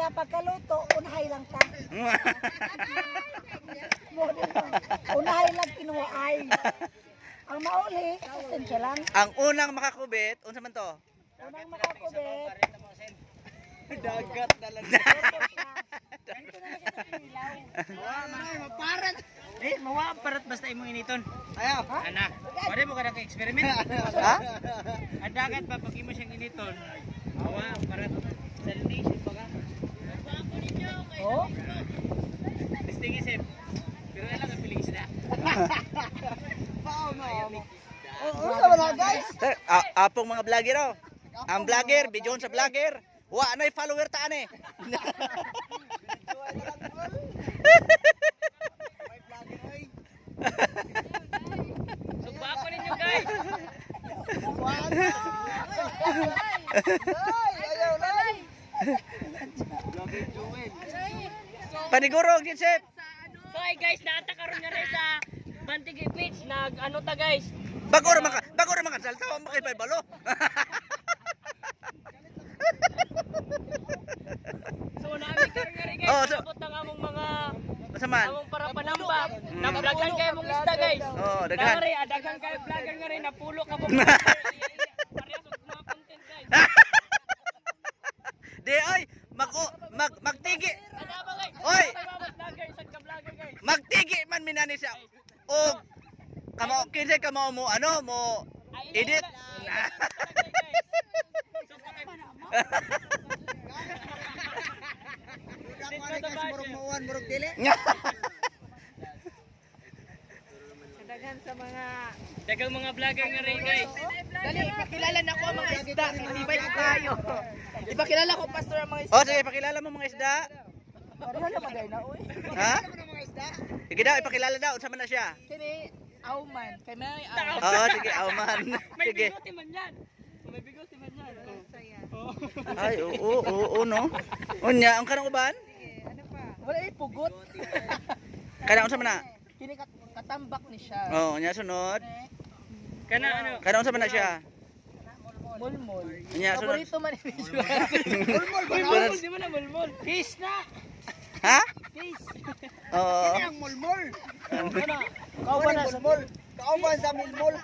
Kaya pagkaluto, unahay lang ta. Unahay lang kinuhay. Ang mauli, esensya lang. Ang unang makakubit, unsa man to? Unang makakubit. Dagat talaga. Maparat. Mawaparat basta imong initon. Ayaw. Ana. Pwede mo ka naka-experiment. Ha? Ang dagat pa pag imo siyang initon. Mawaparat. Salination pa ka. Oh? Listing isip. Pero alam ang piling isda. Oo, sa wala guys. Sir, apong mga vlogger oh. Ang vlogger, bidyon sa vlogger. Wa nay follower taan eh. Sugba ko ninyo guys. Ayaw na. Panigurog din chef. So ay guys, naata karon nga rin sa Bantigi Beach, nag-ano ta guys. Bago ra maka salta mo kay balo. So naami karon nga rin guys, Oh, so- abot ang among mga Masaman. among para panamba. Nablagan kayo mong lista guys. Oh, daghan. Daghan kayo vlogger nga rin, napulo ka mo. Parehas og mga content guys. Di oy, magtigi. Ada ba guys? Oy! Vlogger, isang ka vlogger guys. Magtigi man minani siya. O kamo kinsa kamo mo ano mo edit. Daghan sa mga Dagang mga vlogger nga rin guys. Dali, ipakilala na ko ang mga isda. Ibay tayo. Ipakilala ko pastor ang mga isda. Oh sige, pakilala mo mga isda. Pareho na magay na oy. Ha? Sige daw, ipakilala daw unsa man na siya. Kini Auman, kay may Oo, sige, man. May Sige. bigote man yan. May bigote man yan. Ay, oo, no. Unya, ang kanang uban? Wala pugot. Kanang unsa man na? Kini katambak ni siya. Oh, unya sunod. Kana ano? Kanang unsa man na siya? Mulmul. Unya sunod. Paborito man ni siya. Mulmol, di mo na mulmol. Fish na. Ha? Fish. Oo. Ang mulmol. Ano? Kauban na sa mulmul. Kauban sa mulmol.